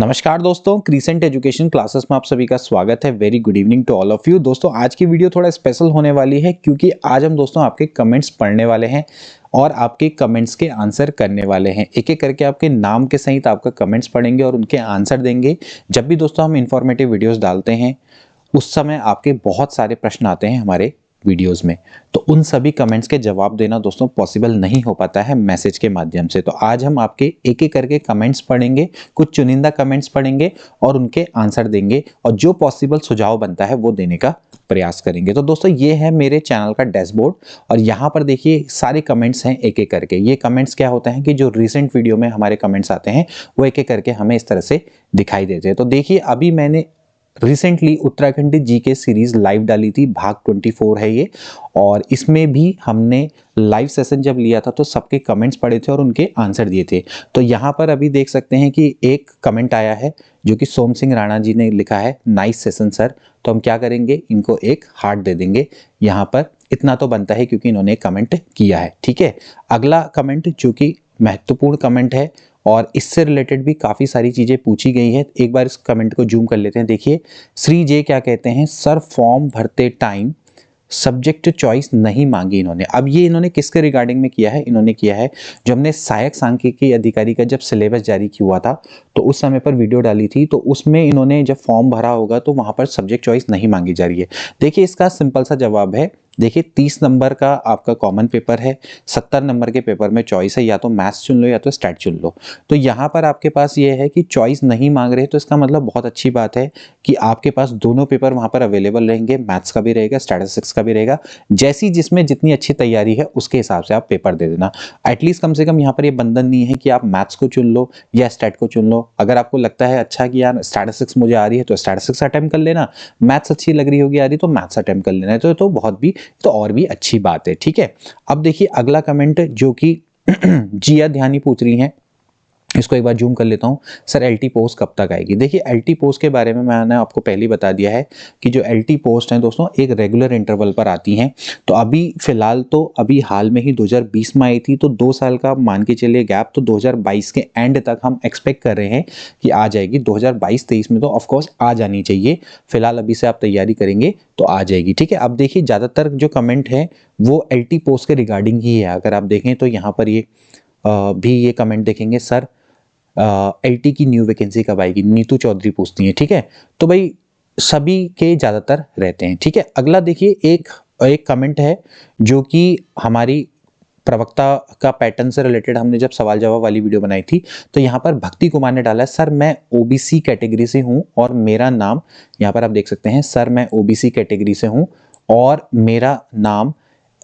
नमस्कार दोस्तों, crescent education classes में आप सभी का स्वागत है। Very good evening to all of you. दोस्तों आज की वीडियो थोड़ा स्पेशल होने वाली है क्योंकि आज हम दोस्तों आपके कमेंट्स पढ़ने वाले हैं और आपके कमेंट्स के आंसर करने वाले हैं। एक एक करके आपके नाम के सहित आपका कमेंट्स पढ़ेंगे और उनके आंसर देंगे। जब भी दोस्तों हम इंफॉर्मेटिव वीडियोस डालते हैं उस समय आपके बहुत सारे प्रश्न आते हैं हमारे वीडियोस में, तो उन सभी कमेंट्स के जवाब देना दोस्तों पॉसिबल नहीं हो पाता है मैसेज के माध्यम से। तो आज हम आपके एक एक करके कमेंट्स पढ़ेंगे, कुछ चुनिंदा कमेंट्स पढ़ेंगे और उनके आंसर देंगे और जो पॉसिबल सुझाव बनता है वो देने का प्रयास करेंगे। तो दोस्तों ये है मेरे चैनल का डैशबोर्ड और यहाँ पर देखिए सारे कमेंट्स हैं एक एक करके। ये कमेंट्स क्या होता है कि जो रिसेंट वीडियो में हमारे कमेंट्स आते हैं वो एक एक करके हमें इस तरह से दिखाई देते हैं। तो देखिए अभी मैंने recently Uttarakhand GK series live डाली थी, भाग 24 है ये, और इसमें भी हमने लाइव सेशन जब लिया था तो सबके कमेंट्स पढ़े थे और उनके आंसर दिए थे। तो यहाँ पर अभी देख सकते हैं कि एक कमेंट आया है जो कि सोम सिंह राणा जी ने लिखा है, नाइस सेशन सर। तो हम क्या करेंगे, इनको एक हार्ट दे देंगे यहाँ पर, इतना तो बनता है क्योंकि इन्होंने कमेंट किया है। ठीक है, अगला कमेंट जो कि महत्वपूर्ण कमेंट है और इससे रिलेटेड भी काफ़ी सारी चीज़ें पूछी गई है। एक बार इस कमेंट को जूम कर लेते हैं। देखिए श्री जे क्या कहते हैं, सर फॉर्म भरते टाइम सब्जेक्ट चॉइस नहीं मांगी इन्होंने। अब ये इन्होंने किसके रिगार्डिंग में किया है, इन्होंने किया है जो हमने सहायक सांख्यिकी अधिकारी का जब सिलेबस जारी हुआ था तो उस समय पर वीडियो डाली थी, तो उसमें इन्होंने जब फॉर्म भरा होगा तो वहां पर सब्जेक्ट चॉइस नहीं मांगी जा रही है। देखिए इसका सिंपल सा जवाब है, देखिए 30 नंबर का आपका कॉमन पेपर है, 70 नंबर के पेपर में चॉइस है, या तो मैथ्स चुन लो या तो स्टैट चुन लो। तो यहाँ पर आपके पास ये है कि चॉइस नहीं मांग रहे, तो इसका मतलब बहुत अच्छी बात है कि आपके पास दोनों पेपर वहां पर अवेलेबल रहेंगे, मैथ्स का भी रहेगा, स्टैटिस्टिक्स का भी रहेगा। जैसी जिसमें जितनी अच्छी तैयारी है उसके हिसाब से आप पेपर दे देना। एटलीस्ट कम से कम यहाँ पर ये बंधन नहीं है कि आप मैथ्स को चुन लो या स्टैट को चुन लो। अगर आपको लगता है अच्छा कि यार स्टैटिस्टिक्स मुझे आ रही है तो स्टैटिस्टिक्स अटेम्प्ट कर लेना, मैथ्स अच्छी लग रही होगी आ रही तो मैथ्स अटेम्प्ट कर लेना, तो बहुत भी तो और भी अच्छी बात है। ठीक है, अब देखिए अगला कमेंट जो कि जिया ध्यानी पूछ रही हैं, इसको एक बार जूम कर लेता हूं। सर एलटी पोस्ट कब तक आएगी? देखिए एलटी पोस्ट के बारे में मैंने आपको पहले ही बता दिया है कि जो एलटी पोस्ट हैं दोस्तों एक रेगुलर इंटरवल पर आती हैं। तो अभी फिलहाल तो अभी हाल में ही 2020 में आई थी, तो 2 साल का मान के चलिए गैप, तो 2022 के एंड तक हम एक्सपेक्ट कर रहे हैं कि आ जाएगी। 2022-23 में तो ऑफकोर्स आ जानी चाहिए। फिलहाल अभी से आप तैयारी करेंगे तो आ जाएगी। ठीक है, अब देखिए ज़्यादातर जो कमेंट है वो एलटी पोस्ट के रिगार्डिंग ही है। अगर आप देखें तो यहाँ पर ये भी ये कमेंट देखेंगे, सर एलटी की न्यू वैकेंसी कब आएगी, नीतू चौधरी पूछती हैं। ठीक है, तो भाई सभी के ज्यादातर रहते हैं। ठीक है, अगला देखिए एक कमेंट है जो कि हमारी प्रवक्ता का पैटर्न से रिलेटेड हमने जब सवाल जवाब वाली वीडियो बनाई थी, तो यहाँ पर भक्ति कुमार ने डाला है, सर मैं ओबीसी कैटेगरी से हूँ और मेरा नाम, यहाँ पर आप देख सकते हैं, सर मैं ओबीसी कैटेगरी से हूँ और मेरा नाम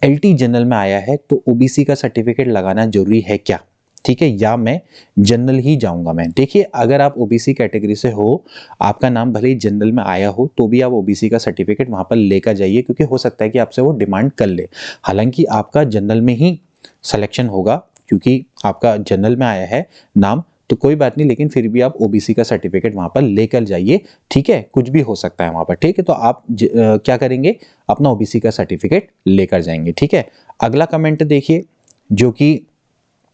एलटी जनरल में आया है, तो ओबीसी का सर्टिफिकेट लगाना जरूरी है क्या? ठीक है, या मैं जनरल ही जाऊंगा मैं। देखिए अगर आप ओबीसी कैटेगरी से हो, आपका नाम भले ही जनरल में आया हो, तो भी आप ओबीसी का सर्टिफिकेट वहां पर लेकर जाइए, क्योंकि हो सकता है कि आपसे वो डिमांड कर ले। हालांकि आपका जनरल में ही सिलेक्शन होगा क्योंकि आपका जनरल में आया है नाम, तो कोई बात नहीं, लेकिन फिर भी आप ओबीसी का सर्टिफिकेट वहां पर लेकर जाइए। ठीक है, कुछ भी हो सकता है वहां पर। ठीक है, तो आप क्या करेंगे, अपना ओबीसी का सर्टिफिकेट लेकर जाएंगे। ठीक है, अगला कमेंट देखिए जो कि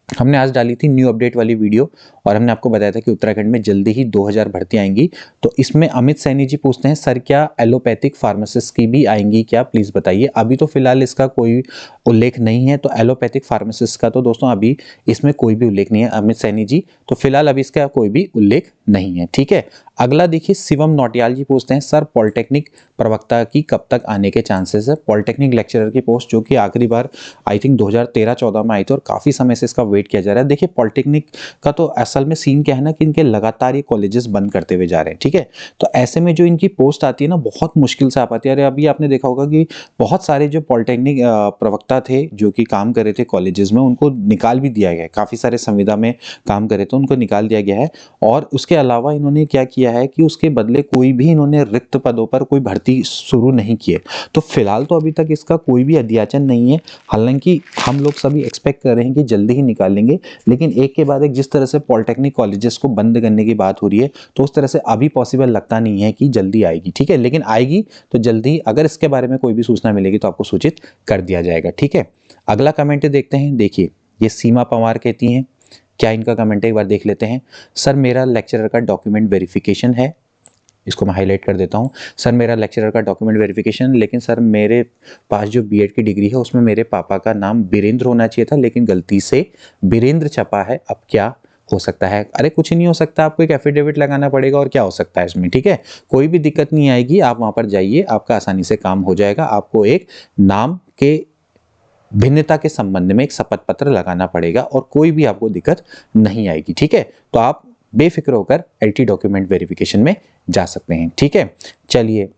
हमने आज डाली थी न्यू अपडेट वाली वीडियो और हमने आपको बताया था कि उत्तराखंड में जल्दी ही 2000 भर्ती आएंगी। तो इसमें अमित सैनी जी पूछते हैं, सर क्या एलोपैथिक फार्मासिस्ट की भी आएंगी क्या, प्लीज बताइए। अभी तो फिलहाल इसका कोई उल्लेख नहीं है, तो एलोपैथिक फार्मासिस्ट का तो दोस्तों अभी इसमें कोई भी उल्लेख नहीं है अमित सैनी जी, तो फिलहाल अभी इसका कोई भी उल्लेख नहीं है। ठीक है, अगला देखिए शिवम नौटियाल जी पूछते हैं, सर पॉलिटेक्निक प्रवक्ता की कब तक आने के चांसेस है? पॉलिटेक्निक लेक्चरर की पोस्ट जो कि आखिरी बार आई थिंक 2013-14 में आई थी और काफी समय से इसका वेट किया जा रहा है। देखिए पॉलिटेक्निक का तो असल में सीन क्या है ना कि इनके लगातार ये कॉलेजेस बंद करते हुए जा रहे हैं। ठीक है, तो ऐसे में जो इनकी पोस्ट आती है ना बहुत मुश्किल से आ पाती है। अरे अभी आपने देखा होगा कि बहुत सारे जो पॉलिटेक्निक प्रवक्ता थे जो कि काम कर रहे थे कॉलेजेस में, उनको निकाल भी दिया गया है। काफी सारे संविदा में काम करे तो उनको निकाल दिया गया है, और उसके अलावा इन्होंने क्या किया है कि उसके बदले कोई भी इन्होंने रिक्त पदों पर कोई भर्ती शुरू नहीं किए। तो फिलहाल तो अभी तक इसका कोई भी अध्याचन नहीं है। हालांकि हम लोग सभी एक्सपेक्ट कर रहे हैं कि जल्दी ही निकालेंगे, लेकिन एक के बाद एक जिस तरह से पॉलिटेक्निक कॉलेजेस को बंद करने की बात हो रही है, तो उस तरह से अभी पॉसिबल लगता नहीं है कि जल्दी आएगी। ठीक है, लेकिन आएगी तो जल्दी, अगर इसके बारे में कोई भी सूचना मिलेगी तो आपको सूचित कर दिया जाएगा। ठीक है, अगला कमेंट देखते हैं। देखिए ये सीमा पवार कहती हैं, क्या इनका कमेंट है एक बार देख लेते हैं। सर मेरा लेक्चरर का डॉक्यूमेंट वेरिफिकेशन है, इसको मैं हाईलाइट कर देता हूँ। सर मेरा लेक्चरर का डॉक्यूमेंट वेरिफिकेशन, लेकिन सर मेरे पास जो बीएड की डिग्री है उसमें मेरे पापा का नाम वीरेंद्र होना चाहिए था, लेकिन गलती से वीरेंद्र छपा है, अब क्या हो सकता है? अरे कुछ नहीं हो सकता, आपको एक एफिडेविट लगाना पड़ेगा और क्या हो सकता है इसमें, ठीक है। कोई भी दिक्कत नहीं आएगी, आप वहां पर जाइए, आपका आसानी से काम हो जाएगा। आपको एक नाम के भिन्नता के संबंध में एक शपथ पत्र लगाना पड़ेगा और कोई भी आपको दिक्कत नहीं आएगी, ठीक है। तो आप बेफिक्र होकर एलटी डॉक्यूमेंट वेरिफिकेशन में जा सकते हैं, ठीक है। चलिए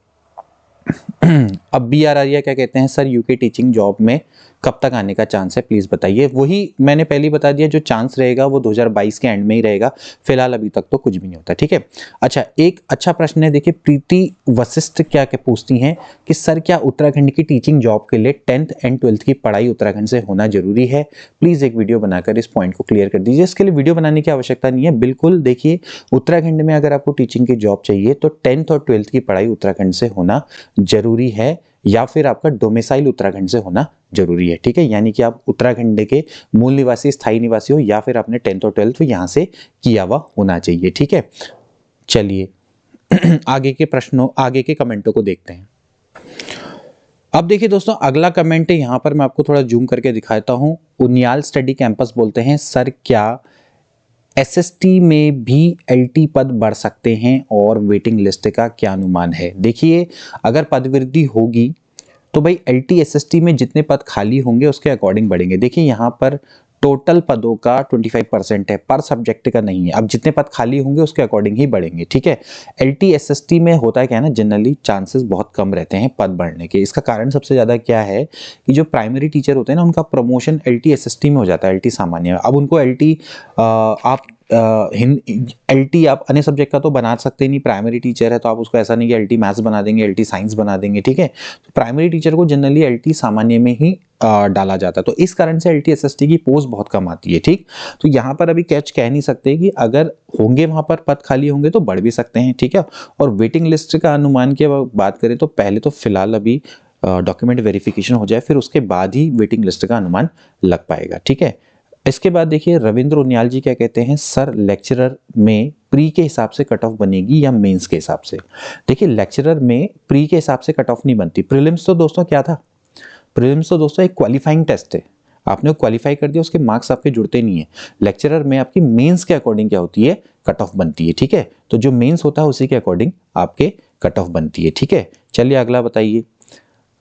अब बी आर आर्या क्या कहते हैं, सर यूके टीचिंग जॉब में कब तक आने का चांस है, प्लीज बताइए। वही मैंने पहले ही बता दिया, जो चांस रहेगा वो 2022 के एंड में ही रहेगा, फिलहाल अभी तक तो कुछ भी नहीं होता, ठीक है। अच्छा, एक अच्छा प्रश्न है, देखिए प्रीति वशिष्ठ क्या क्या पूछती हैं कि सर क्या उत्तराखंड की टीचिंग जॉब के लिए 10th एंड 12th की पढ़ाई उत्तराखंड से होना जरूरी है? प्लीज एक वीडियो बनाकर इस पॉइंट को क्लियर कर दीजिए। इसके लिए वीडियो बनाने की आवश्यकता नहीं है, बिल्कुल देखिए उत्तराखंड में अगर आपको टीचिंग की जॉब चाहिए तो 10th और 12th की पढ़ाई उत्तराखंड से होना जरूरी है, या फिर आपका डोमिसाइल उत्तराखंड से होना जरूरी है, ठीक है। यानी कि आप उत्तराखंड के मूल निवासी, स्थायी निवासी हो, या फिर आपने 10th और 12th यहां से किया हुआ होना चाहिए, ठीक है। चलिए आगे के प्रश्नों, आगे के कमेंटों को देखते हैं। अब देखिए दोस्तों, अगला कमेंट है, यहां पर मैं आपको थोड़ा जूम करके दिखाता हूं। उनियाल स्टडी कैंपस बोलते हैं, सर क्या एसएसटी में भी एलटी पद बढ़ सकते हैं और वेटिंग लिस्ट का क्या अनुमान है? देखिए अगर पद वृद्धि होगी तो भाई एलटी एसएसटी में जितने पद खाली होंगे उसके अकॉर्डिंग बढ़ेंगे। देखिए यहाँ पर टोटल पदों का 25% है, पर सब्जेक्ट का नहीं है। अब जितने पद खाली होंगे उसके अकॉर्डिंग ही बढ़ेंगे, ठीक है। एलटी एसएसटी में होता है क्या है ना, जनरली चांसेस बहुत कम रहते हैं पद बढ़ने के। इसका कारण सबसे ज्यादा क्या है कि जो प्राइमरी टीचर होते हैं ना, उनका प्रमोशन एलटी एसएसटी में हो जाता है, एलटी सामान्य में। अब उनको एलटी आप एलटी आप अन्य सब्जेक्ट का तो बना सकते नहीं, प्राइमरी टीचर है तो आप उसको ऐसा नहीं कि एलटी मैथ्स बना देंगे, एलटी साइंस बना देंगे, ठीक है। तो प्राइमरी टीचर को जनरली एलटी सामान्य में ही डाला जाता है, तो इस कारण से एलटी एसएसटी की पोस्ट बहुत कम आती है, ठीक। तो यहाँ पर अभी कैच कह नहीं सकते कि अगर होंगे वहां पर पद खाली होंगे तो बढ़ भी सकते हैं, ठीक है। और वेटिंग लिस्ट का अनुमान की बात करें तो पहले तो फिलहाल अभी डॉक्यूमेंट वेरिफिकेशन हो जाए, फिर उसके बाद ही वेटिंग लिस्ट का अनुमान लग पाएगा, ठीक है। इसके बाद देखिए रविंद्र उनियाल जी क्या कहते हैं, सर लेक्चरर में प्री के हिसाब से कट ऑफ बनेगी या मेंस के हिसाब से? देखिए लेक्चरर में प्री के हिसाब से कट ऑफ नहीं बनती। प्रीलिम्स तो दोस्तों क्या था, प्रीलिम्स तो दोस्तों एक क्वालिफाइंग टेस्ट है, आपने क्वालिफाई कर दिया, उसके मार्क्स आपके जुड़ते नहीं है। लेक्चरर में आपकी मेंस के अकॉर्डिंग क्या होती है, कट ऑफ बनती है, ठीक है। तो जो मेंस होता है उसी के अकॉर्डिंग आपके कट ऑफ बनती है, ठीक है। चलिए अगला बताइए।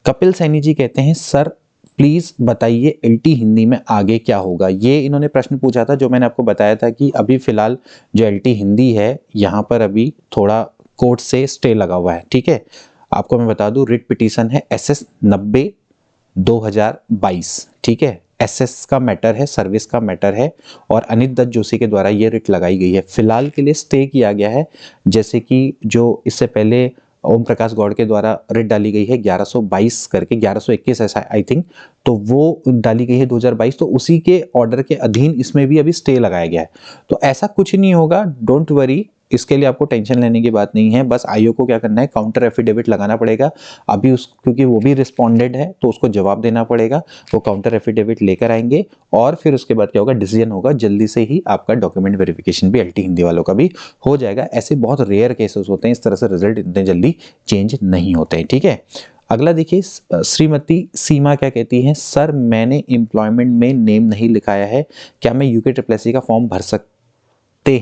कपिल सैनी जी कहते हैं, सर प्लीज बताइए एलटी हिंदी में आगे क्या होगा? ये इन्होंने प्रश्न पूछा था, जो मैंने आपको बताया था कि अभी फिलहाल जो एलटी हिंदी है यहाँ पर अभी थोड़ा कोर्ट से स्टे लगा हुआ है, ठीक है। आपको मैं बता दूं, रिट पिटीशन है SS 90/2022, ठीक है। एसएस का मैटर है, सर्विस का मैटर है, और अनित दत्त जोशी के द्वारा ये रिट लगाई गई है। फिलहाल के लिए स्टे किया गया है, जैसे कि जो इससे पहले ओम प्रकाश गौड़ के द्वारा रिट डाली गई है 1122 करके, 1121 ऐसा आई थिंक, तो वो डाली गई है 2022, तो उसी के ऑर्डर के अधीन इसमें भी अभी स्टे लगाया गया है। तो ऐसा कुछ नहीं होगा, डोंट वरी, इसके लिए आपको टेंशन लेने की बात नहीं है। बस आईओ को क्या करना है, काउंटर एफिडेविट लगाना पड़ेगा अभी उस, क्योंकि वो भी रिस्पोंडेड है तो उसको जवाब देना पड़ेगा। वो काउंटर एफिडेविट लेकर आएंगे और फिर उसके बाद क्या होगा, डिसीजन होगा, जल्दी से ही आपका डॉक्यूमेंट वेरिफिकेशन भी एलटी हिंदी वालों का भी हो जाएगा। ऐसे बहुत रेयर केसेस होते हैं, इस तरह से रिजल्ट इतने जल्दी चेंज नहीं होते हैं, ठीक है। अगला देखिए, श्रीमती सीमा क्या कहती हैं, सर मैंने एम्प्लॉयमेंट में नेम नहीं लिखाया है, क्या मैं यूके ट्रिपल का फॉर्म भर सकते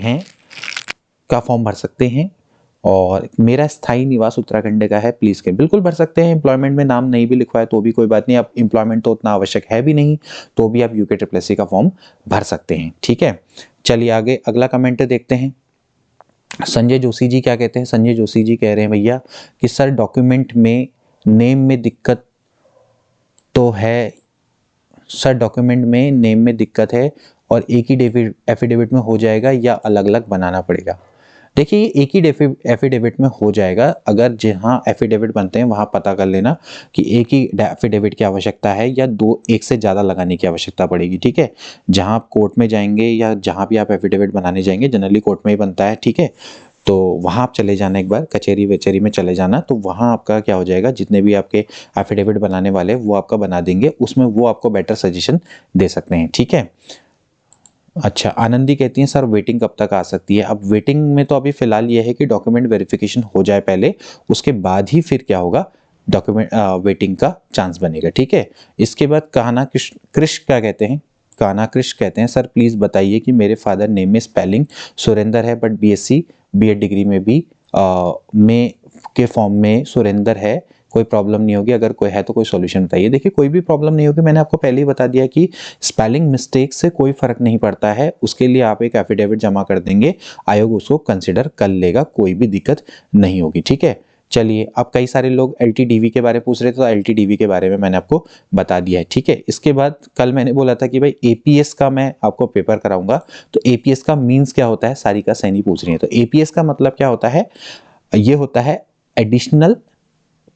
हैं? और मेरा स्थायी निवास उत्तराखंड का है, प्लीज के बिल्कुल भर सकते हैं। एम्प्लॉयमेंट में नाम नहीं भी लिखवाया तो भी कोई बात नहीं, अब एम्प्लॉयमेंट तो उतना आवश्यक है भी नहीं, तो भी आप यूके ट्रिपल का फॉर्म भर सकते हैं, ठीक है। चलिए आगे अगला कमेंट देखते हैं। संजय जोशी जी क्या कहते हैं, संजय जोशी जी कह रहे हैं भैया कि सर डॉक्यूमेंट में नेम में दिक्कत तो है, सर डॉक्यूमेंट में नेम में दिक्कत है और एक ही एफिडेविट में हो जाएगा या अलग अलग बनाना पड़ेगा? देखिए एक ही एफिडेविट में हो जाएगा, अगर जहां एफिडेविट बनते हैं वहां पता कर लेना कि एक ही एफिडेविट की आवश्यकता है या एक से ज्यादा लगाने की आवश्यकता पड़ेगी, ठीक है। जहां आप कोर्ट में जाएंगे या जहां भी आप एफिडेविट बनाने जाएंगे, जनरली कोर्ट में ही बनता है, ठीक है। तो वहां आप चले जाना, एक बार कचहरी वेचेरी में चले जाना, तो वहां आपका क्या हो जाएगा, जितने भी आपके एफिडेविट बनाने वाले वो आपका बना देंगे, उसमें वो आपको बेटर सजेशन दे सकते हैं, ठीक है। अच्छा, आनंदी कहती हैं सर वेटिंग कब तक आ सकती है? अब वेटिंग में तो अभी फिलहाल ये है कि डॉक्यूमेंट वेरिफिकेशन हो जाए पहले, उसके बाद ही फिर क्या होगा, डॉक्यूमेंट वेटिंग का चांस बनेगा, ठीक है। इसके बाद कान्हा कृष क्या कहते हैं, कान्हा कृष कहते हैं सर प्लीज बताइए कि मेरे फादर नेम में स्पेलिंग सुरेंद्र है बट बीएससी बीएड डिग्री में भी में के फॉर्म में सुरेंद्र है, कोई प्रॉब्लम नहीं होगी? अगर कोई है तो कोई सॉल्यूशन बताइए। देखिए कोई भी प्रॉब्लम नहीं होगी, मैंने आपको पहले ही बता दिया कि स्पेलिंग मिस्टेक से कोई फर्क नहीं पड़ता है, उसके लिए आप एक एफिडेविट जमा कर देंगे, आयोग उसको कंसिडर कर लेगा, कोई भी दिक्कत नहीं होगी, ठीक है। चलिए, अब कई सारे लोग एलटीडीवी के बारे में पूछ रहे थे, तो एलटीडीवी के बारे में मैंने आपको बता दिया है, ठीक है। इसके बाद कल मैंने बोला था कि भाई एपीएस का मैं आपको पेपर कराऊंगा, तो एपीएस का मीन्स क्या होता है, सारिका सैनी पूछ रही है। तो एपीएस का मतलब क्या होता है, ये होता है एडिशनल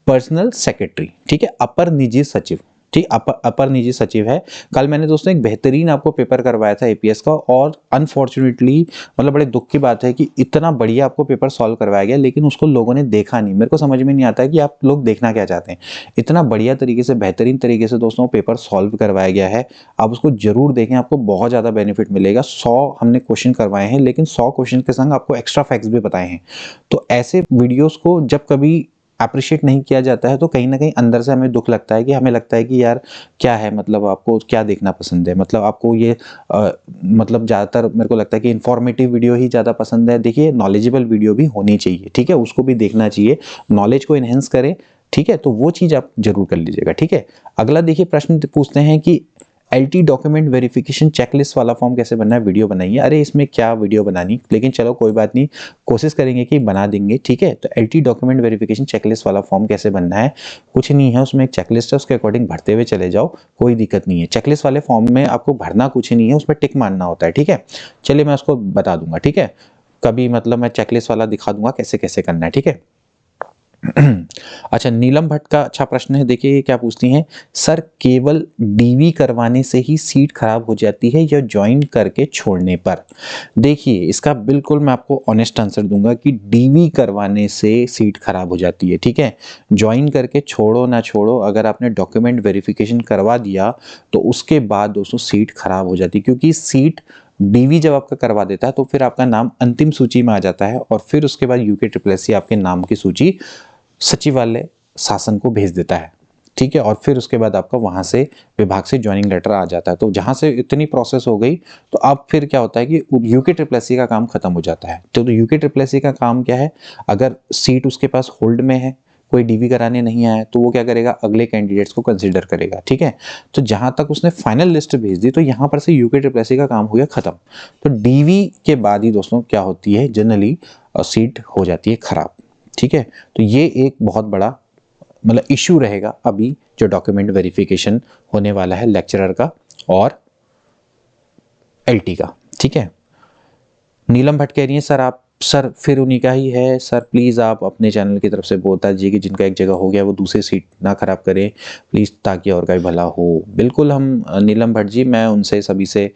पर्सनल सेक्रेटरी, ठीक है, अपर निजी सचिव, ठीक, अपर निजी सचिव है। कल मैंने दोस्तों एक बेहतरीन आपको पेपर करवाया था एपीएस का, और अनफॉर्चुनेटली मतलब बड़े दुख की बात है कि इतना बढ़िया आपको पेपर सॉल्व करवाया गया, लेकिन उसको लोगों ने देखा नहीं। मेरे को समझ में नहीं आता है कि आप लोग देखना क्या चाहते हैं। इतना बढ़िया तरीके से, बेहतरीन तरीके से दोस्तों पेपर सॉल्व करवाया गया है, आप उसको जरूर देखें, आपको बहुत ज़्यादा बेनिफिट मिलेगा। 100 हमने क्वेश्चन करवाए हैं, लेकिन 100 क्वेश्चन के संग आपको एक्स्ट्रा फैक्ट्स भी बताए हैं। तो ऐसे वीडियोस को जब कभी अप्रिशिएट नहीं किया जाता है, तो कहीं ना कहीं अंदर से हमें दुख लगता है, कि हमें लगता है कि यार क्या है, मतलब आपको क्या देखना पसंद है, मतलब आपको ये मतलब ज़्यादातर मेरे को लगता है कि इन्फॉर्मेटिव वीडियो ही ज़्यादा पसंद है। देखिए नॉलेजेबल वीडियो भी होनी चाहिए, ठीक है, उसको भी देखना चाहिए, नॉलेज को इन्हेंस करें, ठीक है, तो वो चीज़ आप जरूर कर लीजिएगा, ठीक है। अगला देखिए प्रश्न पूछते हैं कि एलटी डॉक्यूमेंट वेरिफिकेशन चेकलिस्ट वाला फॉर्म कैसे बनना है, वीडियो बनाइए। अरे इसमें क्या वीडियो बनानी, लेकिन चलो कोई बात नहीं, कोशिश करेंगे कि बना देंगे, ठीक है। तो एलटी डॉक्यूमेंट वेरिफिकेशन चेकलिस्ट वाला फॉर्म कैसे बनना है, कुछ नहीं है, उसमें एक चेकलिस्ट है, उसके अकॉर्डिंग भरते हुए चले जाओ, कोई दिक्कत नहीं है। चेकलिस्ट वाले फॉर्म में आपको भरना कुछ नहीं है, उसमें टिक मारना होता है, ठीक है। चलिए मैं उसको बता दूंगा, ठीक है, कभी मतलब मैं चेकलिस्ट वाला दिखा दूंगा कैसे कैसे करना है, ठीक है। अच्छा, नीलम भट्ट का अच्छा प्रश्न है, देखिए ये क्या पूछती हैं, सर केवल डीवी करवाने से ही सीट खराब हो जाती है या ज्वाइन करके छोड़ने पर? देखिए इसका बिल्कुल मैं आपको ऑनेस्ट आंसर दूंगा कि डीवी करवाने से सीट खराब हो जाती है, ठीक है। ज्वाइन करके छोड़ो ना छोड़ो, अगर आपने डॉक्यूमेंट वेरिफिकेशन करवा दिया तो उसके बाद दोस्तों सीट खराब हो जाती है, क्योंकि सीट डीवी जब आपका करवा देता है तो फिर आपका नाम अंतिम सूची में आ जाता है, और फिर उसके बाद यूके ट्रिपल एस सी आपके नाम की सूची सचिवालय शासन को भेज देता है, ठीक है, और फिर उसके बाद आपका वहां से विभाग से ज्वाइनिंग लेटर आ जाता है। तो जहां से इतनी प्रोसेस हो गई, तो अब फिर क्या होता है कि यूके ट्रिपल एस सी का काम खत्म हो जाता है। तो यूके ट्रिपल एस सी का काम क्या है, अगर सीट उसके पास होल्ड में है, कोई डीवी कराने नहीं आया, तो वो क्या करेगा, अगले कैंडिडेट्स को कंसीडर करेगा, ठीक है। तो जहां तक उसने फाइनल लिस्ट भेज दी, तो यहां पर से यूके ट्रिपल एस सी का काम हो गया खत्म। तो डीवी के बाद ही दोस्तों क्या होती है, जनरली सीट हो जाती है खराब, ठीक है। तो ये एक बहुत बड़ा मतलब इशू रहेगा अभी जो डॉक्यूमेंट वेरिफिकेशन होने वाला है लेक्चरर का और एलटी का, ठीक है। नीलम भट्ट कह रही है सर फिर उन्हीं का ही है सर, प्लीज आप अपने चैनल की तरफ से बता दीजिए कि जिनका एक जगह हो गया वो दूसरी सीट ना खराब करें प्लीज, ताकि और का भी भला हो। बिल्कुल, हम नीलम भट्ट जी, मैं उनसे सभी से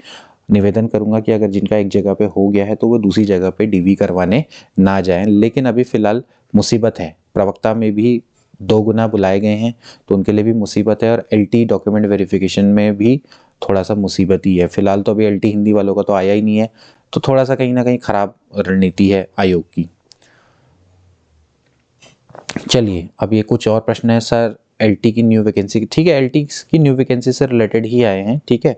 निवेदन करूंगा कि अगर जिनका एक जगह पे हो गया है तो वो दूसरी जगह पे डीवी करवाने ना जाएं। लेकिन अभी फिलहाल मुसीबत है, प्रवक्ता में भी 2 गुना बुलाए गए हैं, तो उनके लिए भी मुसीबत है, और एलटी डॉक्यूमेंट वेरिफिकेशन में भी थोड़ा सा मुसीबत ही है। फिलहाल तो अभी एलटी हिंदी वालों का तो आया ही नहीं है, तो थोड़ा सा कहीं ना कहीं खराब रणनीति है आयोग की। चलिए अब ये कुछ और प्रश्न है सर, एलटी की न्यू वैकेंसी, ठीक है, एलटी की न्यू वैकेंसी से रिलेटेड ही आए हैं, ठीक है।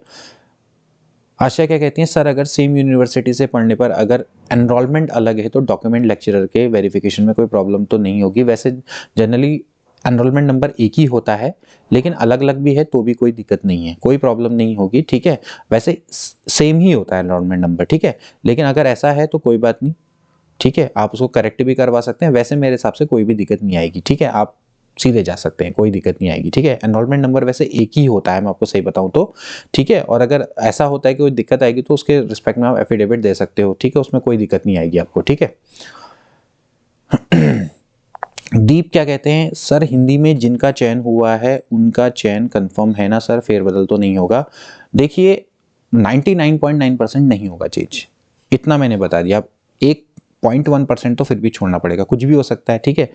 आशा क्या कहती हैं, सर अगर सेम यूनिवर्सिटी से पढ़ने पर अगर एनरोलमेंट अलग है तो डॉक्यूमेंट लेक्चरर के वेरिफिकेशन में कोई प्रॉब्लम तो नहीं होगी? वैसे जनरली एनरोलमेंट नंबर एक ही होता है, लेकिन अलग अलग भी है तो भी कोई दिक्कत नहीं है, कोई प्रॉब्लम नहीं होगी, ठीक है। वैसे सेम ही होता है एनरोलमेंट नंबर, ठीक है, लेकिन अगर ऐसा है तो कोई बात नहीं, ठीक है, आप उसको करेक्ट भी करवा सकते हैं। वैसे मेरे हिसाब से कोई भी दिक्कत नहीं आएगी, ठीक है, आप सीधे जा सकते हैं, कोई दिक्कत नहीं आएगी, ठीक है। एनरोलमेंट नंबर वैसे एक ही होता है, मैं आपको सही बताऊं तो, ठीक है। और अगर ऐसा होता है कि कोई दिक्कत आएगी तो उसके रिस्पेक्ट में आप एफिडेविट दे सकते हो, ठीक है, उसमें कोई दिक्कत नहीं आएगी आपको, ठीक है। दीप क्या कहते हैं, सर हिंदी में जिनका चयन हुआ है उनका चयन कंफर्म है ना सर, फेरबदल तो नहीं होगा? देखिए 99.9% नहीं होगा चीज, इतना मैंने बता दिया। अब 1.1% तो फिर भी छोड़ना पड़ेगा, कुछ भी हो सकता है, ठीक है।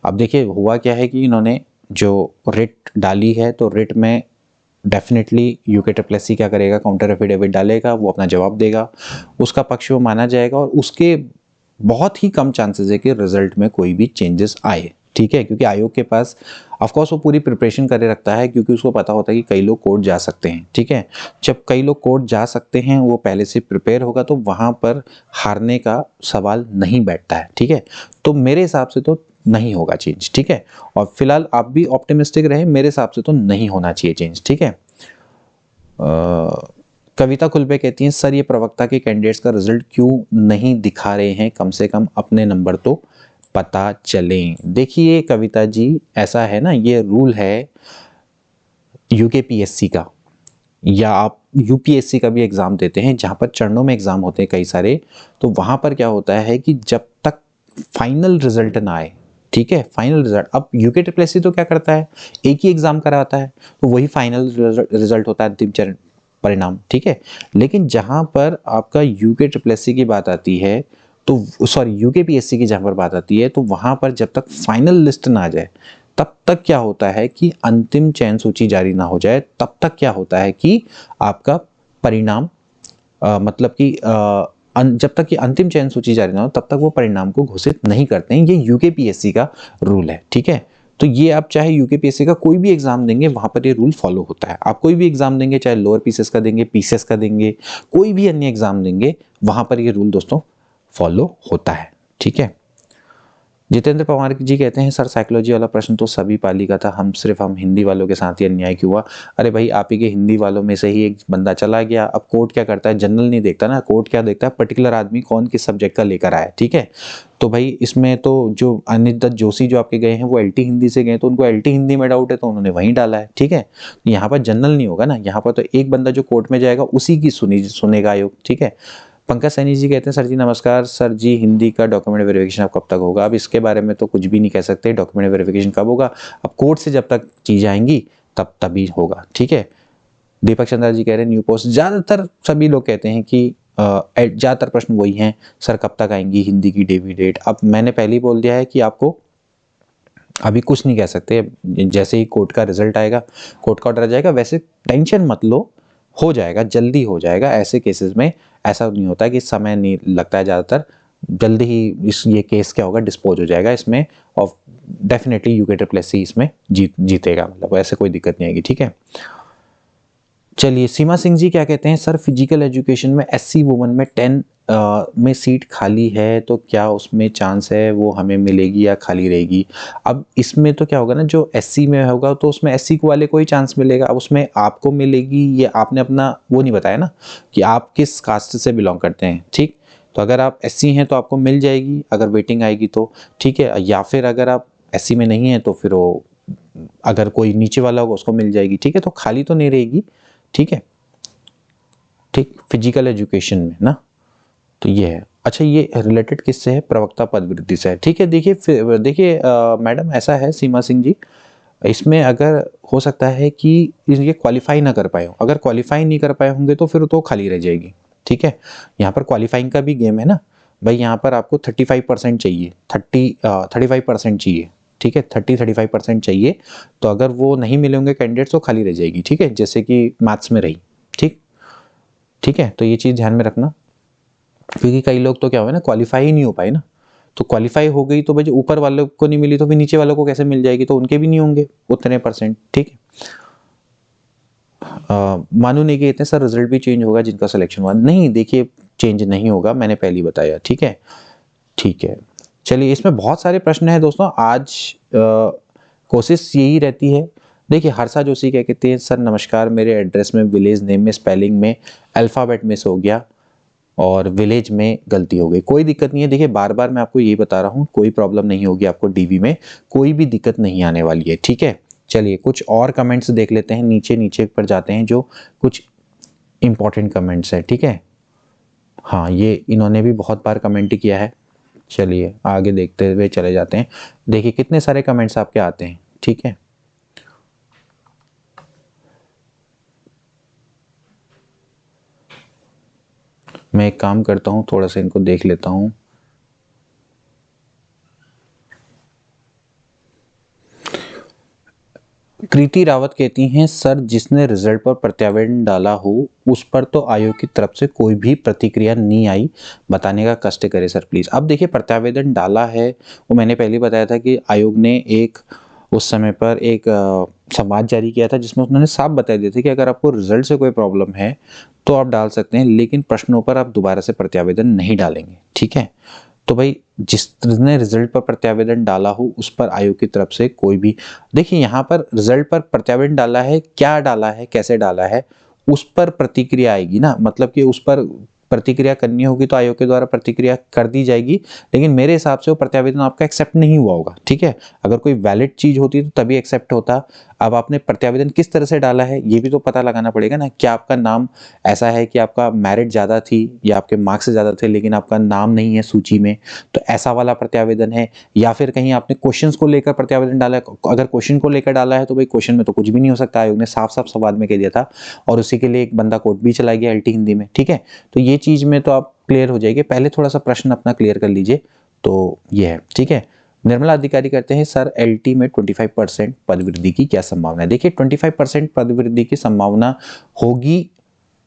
अब देखिए हुआ क्या है कि इन्होंने जो रिट डाली है, तो रिट में डेफिनेटली यूके ट्रिपल एससी क्या करेगा, काउंटर एफिडेविट डालेगा, वो अपना जवाब देगा, उसका पक्ष वो माना जाएगा और उसके बहुत ही कम चांसेस है कि रिजल्ट में कोई भी चेंजेस आए। ठीक है, क्योंकि आयोग के पास ऑफ कोर्स वो पूरी प्रिपरेशन करे रखता है, क्योंकि उसको पता होता है कि कई लोग कोर्ट जा सकते हैं। ठीक है, जब कई लोग कोर्ट जा सकते हैं, वो पहले से प्रिपेयर होगा, तो वहां पर हारने का सवाल नहीं बैठता है। ठीक है, तो मेरे हिसाब से तो नहीं होगा चेंज। ठीक है, और फिलहाल आप भी ऑप्टिमिस्टिक रहे, मेरे हिसाब से तो नहीं होना चाहिए चेंज। ठीक है, कविता कुलबे कहती हैं सर ये प्रवक्ता के कैंडिडेट्स का रिजल्ट क्यों नहीं दिखा रहे हैं, कम से कम अपने नंबर तो पता चलें। देखिए कविता जी, ऐसा है ना, ये रूल है यूकेपीएससी का, या आप यूपीएससी का भी एग्जाम देते हैं जहां पर चरणों में एग्जाम होते हैं कई सारे, तो वहां पर क्या होता है कि जब तक फाइनल रिजल्ट ना आए, ठीक है, फाइनल रिजल्ट, अब यूके ट्रिपल एससी तो क्या करता है, एक ही एग्जाम कराता है, तो वही फाइनल रिजल्ट होता है, अंतिम चरण परिणाम। ठीक है, लेकिन जहां पर आपका यूके ट्रिपल एससी की बात आती है, तो सॉरी यूकेपीएससी की जहां पर बात आती है, तो वहां पर जब तक फाइनल लिस्ट ना आ जाए तब तक क्या होता है कि अंतिम चयन सूची जारी ना हो जाए, तब तक क्या होता है कि आपका परिणाम मतलब कि जब तक कि अंतिम चयन सूची जारी ना हो तब तक वो परिणाम को घोषित नहीं करते हैं। ये यूकेपीएससी का रूल है। ठीक है, तो ये आप चाहे यूकेपीएससी का कोई भी एग्जाम देंगे, वहां पर ये रूल फॉलो होता है। आप कोई भी एग्जाम देंगे, चाहे लोअर पीसीएस का देंगे, पीसीएस का देंगे, कोई भी अन्य एग्जाम देंगे, वहां पर ये रूल दोस्तों फॉलो होता है। ठीक है, जितेंद्र पवार जी कहते हैं सर साइकोलॉजी वाला प्रश्न तो सभी पाली का था, हम हिंदी वालों के साथ ही अन्याय क्यों हुआ। अरे भाई, आप ही के हिंदी वालों में से ही एक बंदा चला गया। अब कोर्ट क्या करता है, जनरल नहीं देखता ना, कोर्ट क्या देखता है, पर्टिकुलर आदमी कौन किस सब्जेक्ट का लेकर आया। ठीक है, तो भाई इसमें तो जो अनिल दत्त जोशी जो आपके गए हैं वो एलटी हिंदी से गए, तो उनको एलटी हिंदी में डाउट है तो उन्होंने वहीं डाला है। ठीक है, यहाँ पर जनरल नहीं होगा ना, यहाँ पर तो एक बंदा जो कोर्ट में जाएगा उसी की सुनेगा आयोग। ठीक है, पंकज सैनी जी कहते हैं सर जी नमस्कार, सर जी हिंदी का डॉक्यूमेंट वेरिफिकेशन अब कब तक होगा। अब इसके बारे में तो कुछ भी नहीं कह सकते, डॉक्यूमेंट वेरिफिकेशन कब होगा, अब कोर्ट से जब तक चीज आएंगी तब तभी होगा। ठीक है, दीपक चंद्रा जी कह रहे हैं न्यू पोस्ट, ज्यादातर सभी लोग कहते हैं कि ज्यादातर प्रश्न वही हैं, सर कब तक आएंगी हिंदी की डेवी डेट। अब मैंने पहले ही बोल दिया है कि आपको अभी कुछ नहीं कह सकते, जैसे ही कोर्ट का रिजल्ट आएगा, कोर्ट का ऑर्डर आ जाएगा, वैसे टेंशन मत लो, हो जाएगा, जल्दी हो जाएगा। ऐसे केसेस में ऐसा नहीं होता है कि समय नहीं लगता है, ज़्यादातर जल्दी ही ये केस क्या होगा, डिस्पोज हो जाएगा इसमें, और डेफिनेटली यूके ट्रिपल एससी इसमें जीतेगा, मतलब ऐसे कोई दिक्कत नहीं आएगी। ठीक है, चलिए सीमा सिंह जी क्या कहते हैं सर फिजिकल एजुकेशन में एससी वुमन में 10 में सीट खाली है, तो क्या उसमें चांस है वो हमें मिलेगी या खाली रहेगी। अब इसमें तो क्या होगा ना, जो एससी में होगा तो उसमें एससी वाले को ही चांस मिलेगा, अब उसमें आपको मिलेगी, ये आपने अपना वो नहीं बताया ना कि आप किस कास्ट से बिलोंग करते हैं। ठीक, तो अगर आप एससी हैं तो आपको मिल जाएगी अगर वेटिंग आएगी तो। ठीक है, या फिर अगर आप एससी में नहीं है तो फिर वो अगर कोई नीचे वाला होगा उसको मिल जाएगी। ठीक है, तो खाली तो नहीं रहेगी। ठीक है, ठीक, फिजिकल एजुकेशन में ना, तो ये है। अच्छा, ये रिलेटेड किससे है, प्रवक्ता पदवृत्ति से है। ठीक है, देखिए देखिए मैडम ऐसा है सीमा सिंह जी, इसमें अगर हो सकता है कि ये क्वालिफाई ना कर पाए हो, अगर क्वालिफाई नहीं कर पाए होंगे तो फिर तो खाली रह जाएगी। ठीक है, यहाँ पर क्वालिफाइंग का भी गेम है ना भाई, यहाँ पर आपको 35% चाहिए, 35% चाहिए। ठीक है, 35% चाहिए, तो अगर वो नहीं मिले होंगे कैंडिडेट्स तो खाली रह जाएगी। ठीक है, जैसे कि मैथ्स में रही। ठीक, ठीक है, तो ये चीज़ ध्यान में रखना, क्योंकि कई लोग तो क्या हुआ ना, क्वालिफाई ही नहीं हो पाए ना, तो क्वालिफाई हो गई तो भाई जो ऊपर वालों को नहीं मिली तो फिर नीचे वालों को कैसे मिल जाएगी, तो उनके भी नहीं होंगे उतने परसेंट। ठीक है, मानू नहीं कहते सर रिजल्ट भी चेंज होगा जिनका सिलेक्शन हुआ, नहीं देखिए चेंज नहीं होगा, मैंने पहले ही बताया। ठीक है, ठीक है, चलिए इसमें बहुत सारे प्रश्न हैं दोस्तों, आज कोशिश यही रहती है। देखिए हर्षा जोशी क्या कहते हैं सर नमस्कार, मेरे एड्रेस में विलेज नेम में स्पेलिंग में अल्फ़ाबेट मिस हो गया और विलेज में गलती हो गई। कोई दिक्कत नहीं है, देखिए बार बार मैं आपको यही बता रहा हूँ, कोई प्रॉब्लम नहीं होगी आपको, डीवी में कोई भी दिक्कत नहीं आने वाली है। ठीक है, चलिए कुछ और कमेंट्स देख लेते हैं, नीचे नीचे पर जाते हैं जो कुछ इंपॉर्टेंट कमेंट्स है। ठीक है, हाँ ये इन्होंने भी बहुत बार कमेंट किया है, चलिए आगे देखते हुए चले जाते हैं। देखिए कितने सारे कमेंट्स आपके आते हैं। ठीक है, मैं एक काम करता हूँ, थोड़ा सा इनको देख लेता हूँ। कृति रावत कहती हैं सर जिसने रिजल्ट पर प्रत्यावेदन डाला हो उस पर तो आयोग की तरफ से कोई भी प्रतिक्रिया नहीं आई, बताने का कष्ट करे सर प्लीज। अब देखिए प्रत्यावेदन डाला है वो मैंने पहले बताया था कि आयोग ने एक उस समय पर एक समाज जारी किया था जिसमें उन्होंने साफ बता दिया था कि अगर आपको रिजल्ट से कोई प्रॉब्लम है तो आप डाल सकते हैं, लेकिन प्रश्नों पर आप दोबारा से प्रत्यावेदन नहीं डालेंगे। ठीक है, तो भाई जिसने रिजल्ट पर प्रत्यावेदन डाला हो उस पर आयोग की तरफ से कोई भी, देखिए यहाँ पर रिजल्ट पर प्रत्यावेदन डाला है, क्या डाला है, कैसे डाला है, उस पर प्रतिक्रिया आएगी ना, मतलब कि उस पर प्रतिक्रिया करनी होगी तो आयोग के द्वारा प्रतिक्रिया कर दी जाएगी, लेकिन मेरे हिसाब से वो प्रत्यावेदन आपका एक्सेप्ट नहीं हुआ होगा। ठीक है, अगर कोई वैलिड चीज होती तो तभी एक्सेप्ट होता। अब आपने प्रत्यावेदन किस तरह से डाला है ये भी तो पता लगाना पड़ेगा ना, क्या आपका नाम ऐसा है कि आपका मेरिट ज्यादा थी या आपके मार्क्स ज्यादा थे लेकिन आपका नाम नहीं है सूची में, तो ऐसा वाला प्रत्यावेदन है, या फिर कहीं आपने क्वेश्चंस को लेकर प्रत्यावेदन डाला है। अगर क्वेश्चन को लेकर डाला है तो भाई क्वेश्चन में तो कुछ भी नहीं हो सकता, आयोग ने साफ साफ सवाल में कह दिया था, और उसी के लिए एक बंदा कोर्ट भी चला गया एलटी हिंदी में। ठीक है, तो ये चीज में तो आप क्लियर हो जाएगी, पहले थोड़ा सा प्रश्न अपना क्लियर कर लीजिए। तो ये है, ठीक है। निर्मला अधिकारी कहते हैं सर एलटी में 25% पद वृद्धि की क्या संभावना है। देखिए 25% पद वृद्धि की संभावना होगी,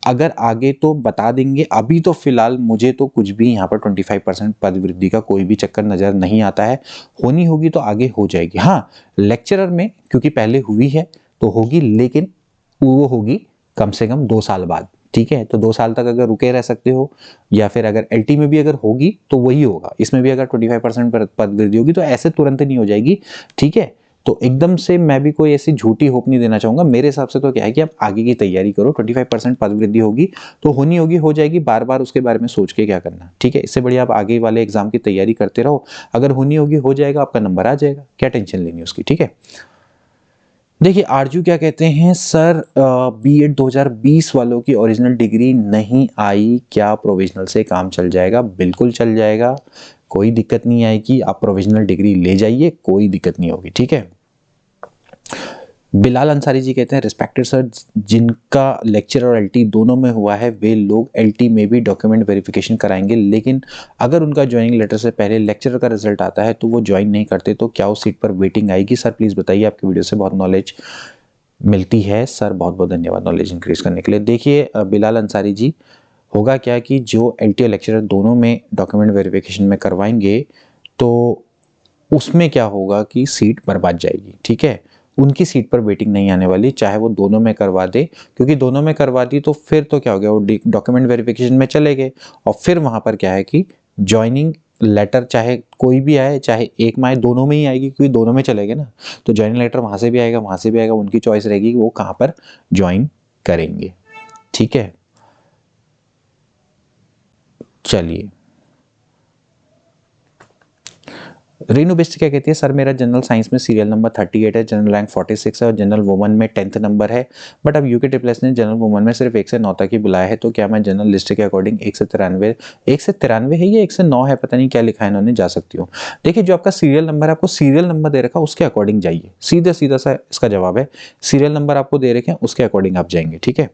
अगर आगे तो बता देंगे, अभी तो फिलहाल मुझे तो कुछ भी यहाँ पर 25% पद वृद्धि का कोई भी चक्कर नजर नहीं आता है। होनी होगी तो आगे हो जाएगी, हाँ लेक्चरर में क्योंकि पहले हुई है तो होगी, लेकिन वो होगी कम से कम 2 साल बाद। ठीक है, तो 2 साल तक अगर रुके रह सकते हो, या फिर अगर एलटी में भी अगर होगी तो वही होगा, इसमें भी अगर 25% पद वृद्धि होगी तो ऐसे तुरंत नहीं हो जाएगी। ठीक है, तो एकदम से मैं भी कोई ऐसी झूठी होप नहीं देना चाहूंगा। मेरे हिसाब से तो क्या है कि आप आगे की तैयारी करो, 25% पद वृद्धि होगी तो होनी होगी, हो जाएगी, बार बार उसके बारे में सोच के क्या करना। ठीक है, इससे बढ़िया आप आगे वाले एग्जाम की तैयारी करते रहो, अगर होनी होगी हो जाएगा, आपका नंबर आ जाएगा, क्या टेंशन लेनी उसकी। ठीक है, देखिए आरजू क्या कहते हैं सर बीएड 2020 वालों की ओरिजिनल डिग्री नहीं आई, क्या प्रोविजनल से काम चल जाएगा। बिल्कुल चल जाएगा, कोई दिक्कत नहीं आएगी, आप प्रोविजनल डिग्री ले जाइए, कोई दिक्कत नहीं होगी। ठीक है, बिलाल अंसारी जी कहते हैं रिस्पेक्टेड सर जिनका लेक्चर और एलटी दोनों में हुआ है वे लोग एलटी में भी डॉक्यूमेंट वेरिफिकेशन कराएंगे, लेकिन अगर उनका ज्वाइनिंग लेटर से पहले लेक्चर का रिजल्ट आता है तो वो ज्वाइन नहीं करते, तो क्या उस सीट पर वेटिंग आएगी। सर प्लीज बताइए, आपकी वीडियो से बहुत नॉलेज मिलती है। सर बहुत बहुत धन्यवाद नॉलेज इंक्रीज करने के लिए। देखिए बिलाल अंसारी जी, होगा क्या कि जो एलटी और लेक्चरर दोनों में डॉक्यूमेंट वेरिफिकेशन में करवाएंगे तो उसमें क्या होगा कि सीट बर्बाद जाएगी। ठीक है, उनकी सीट पर वेटिंग नहीं आने वाली, चाहे वो दोनों में करवा दे, क्योंकि दोनों में करवा दी तो फिर तो क्या हो गया, वो डॉक्यूमेंट वेरिफिकेशन में चले गए, और फिर वहां पर क्या है कि ज्वाइनिंग लेटर चाहे कोई भी आए, चाहे एक में आए, दोनों में ही आएगी, क्योंकि दोनों में चले गए ना, तो ज्वाइनिंग लेटर वहां से भी आएगा, वहां से भी आएगा, उनकी चॉइस रहेगी कि वो कहाँ पर ज्वाइन करेंगे। ठीक है, चलिए रेनू बेस्ट क्या कहती है सर मेरा जनरल साइंस में सीरियल नंबर 38 है, जनरल रैंक 46 है और जनरल वुमन में 10th नंबर है, बट अब यूके ट्रिपल्स ने जनरल वुमन में सिर्फ 1 से 9 तक ही बुलाया है, तो क्या मैं जनरल लिस्ट के अकॉर्डिंग 1 से 93 है या 1 से 9 है, पता नहीं क्या लिखा है इन्होंने, जा सकती हूँ। देखिए जो आपका सीरियल नंबर है, आपको सीरियल नंबर दे रखा है उसके अकॉर्डिंग जाइए, सीधा सीधा सा इसका जवाब है, सीरियल नंबर आपको दे रखे हैं उसके अकॉर्डिंग आप जाएंगे। ठीक है,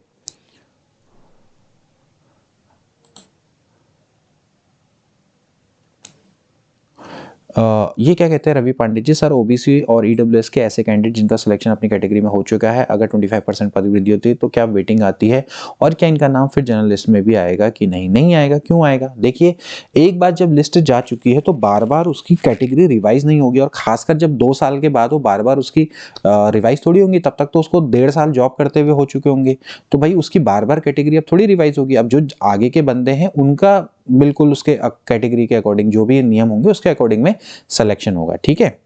ये क्या कहते हैं रवि पांडे जी, सर ओबीसी और ईडब्ल्यूएस के ऐसे कैंडिडेट जिनका सिलेक्शन अपनी कैटेगरी में हो चुका है, अगर 25% पद वृद्धि होती है तो क्या वेटिंग आती है, और क्या इनका नाम फिर जनरल लिस्ट में भी आएगा कि नहीं। नहीं आएगा, क्यों आएगा, देखिए एक बार जब लिस्ट जा चुकी है तो बार बार उसकी कैटेगरी रिवाइज नहीं होगी, और खासकर जब 2 साल के बाद वो बार बार उसकी रिवाइज थोड़ी होंगी, तब तक तो उसको 1.5 साल जॉब करते हुए हो चुके होंगे, तो भाई उसकी बार बार कैटेगरी अब थोड़ी रिवाइज होगी। अब जो आगे के बंदे हैं उनका बिल्कुल उसके कैटेगरी के अकॉर्डिंग जो भी नियम होंगे उसके अकॉर्डिंग में सिलेक्शन होगा। ठीक है,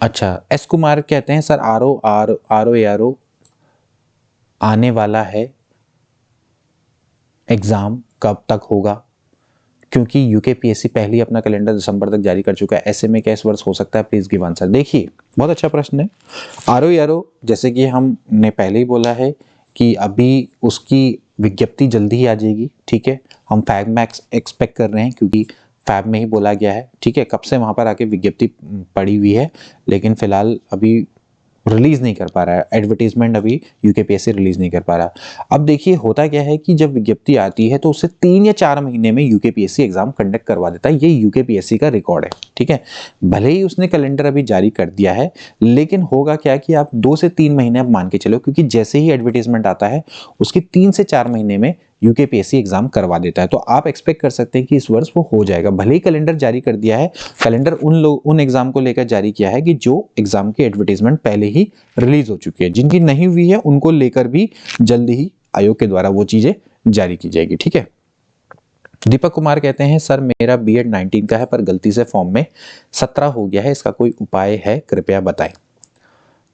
अच्छा एस कुमार कहते हैं सर आरओ आने वाला है, एग्जाम कब तक होगा, क्योंकि यूकेपीएससी पहले ही अपना कैलेंडर दिसंबर तक जारी कर चुका है, ऐसे में क्या इस वर्ष हो सकता है, प्लीज गिव आंसर। देखिए बहुत अच्छा प्रश्न है। आरओ जैसे कि हमने पहले ही बोला है कि अभी उसकी विज्ञप्ति जल्दी ही आ जाएगी। ठीक है, हम फैब मैक्स एक्सपेक्ट कर रहे हैं क्योंकि फैब में ही बोला गया है। ठीक है, कब से वहां पर आके विज्ञप्ति पड़ी हुई है, लेकिन फिलहाल अभी रिलीज नहीं कर पा रहा है, एडवर्टीजमेंट अभी यूकेपीएससी रिलीज नहीं कर पा रहा। अब देखिए होता क्या है कि जब विज्ञप्ति आती है तो उससे 3 या 4 महीने में यूकेपीएससी एग्जाम कंडक्ट करवा देता है, ये यूकेपीएससी का रिकॉर्ड है, ठीक है। भले ही उसने कैलेंडर अभी जारी कर दिया है, लेकिन होगा क्या कि आप 2 से 3 महीने अब मान के चलो, क्योंकि जैसे ही एडवर्टीजमेंट आता है उसके 3 से 4 महीने में यूकेपीएससी एग्जाम करवा देता है। तो आप एक्सपेक्ट कर सकते हैं कि इस वर्ष वो हो जाएगा। भले ही कैलेंडर जारी कर दिया है, कैलेंडर उन एग्जाम को लेकर जारी किया है कि जो एग्जाम की एडवर्टीजमेंट पहले ही रिलीज हो चुकी है, जिनकी नहीं हुई है उनको लेकर भी जल्दी ही आयोग के द्वारा वो चीजें जारी की जाएगी, ठीक है। दीपक कुमार कहते हैं सर मेरा बीएड 19 का है पर गलती से फॉर्म में 17 हो गया है, इसका कोई उपाय है कृपया बताएं।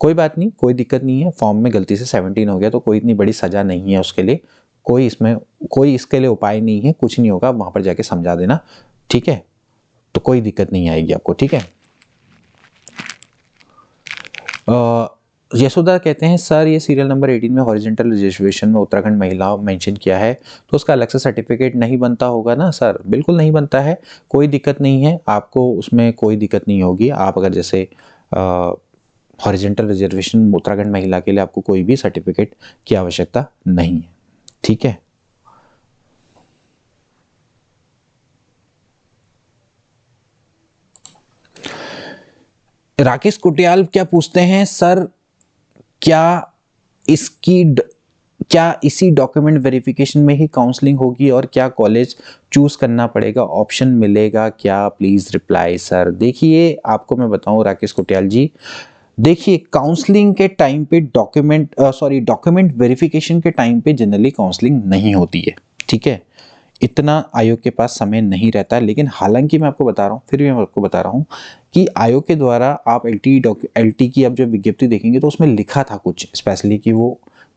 कोई बात नहीं, कोई दिक्कत नहीं है, फॉर्म में गलती से 17 हो गया तो कोई इतनी बड़ी सजा नहीं है उसके लिए, कोई इसके लिए उपाय नहीं है, कुछ नहीं होगा, वहां पर जाके समझा देना, ठीक है। तो कोई दिक्कत नहीं आएगी आपको, ठीक है। यशोदा कहते हैं सर ये सीरियल नंबर 18 में हॉरिजॉन्टल रिजर्वेशन में उत्तराखंड महिला मेंशन किया है तो उसका अलग से सर्टिफिकेट नहीं बनता होगा ना सर? बिल्कुल नहीं बनता है, कोई दिक्कत नहीं है, आपको उसमें कोई दिक्कत नहीं होगी। आप अगर जैसे हॉरिजॉन्टल रिजर्वेशन उत्तराखंड महिला के लिए आपको कोई भी सर्टिफिकेट की आवश्यकता नहीं है, ठीक है। राकेश कुटियाल क्या पूछते हैं सर क्या इसी डॉक्यूमेंट वेरिफिकेशन में ही काउंसलिंग होगी और क्या कॉलेज चूज करना पड़ेगा, ऑप्शन मिलेगा क्या? Please reply sir. देखिए आपको मैं बताऊं राकेश कुटियाल जी, देखिए काउंसलिंग के टाइम पे डॉक्यूमेंट वेरिफिकेशन के टाइम पे जनरली काउंसलिंग नहीं होती है, ठीक है। इतना आयोग के पास समय नहीं रहता है, लेकिन हालांकि मैं आपको बता रहा हूँ, फिर भी मैं आपको बता रहा हूँ कि आयोग के द्वारा आप एलटी की अब जब विज्ञप्ति देखेंगे तो उसमें लिखा था कुछ स्पेशली कि वो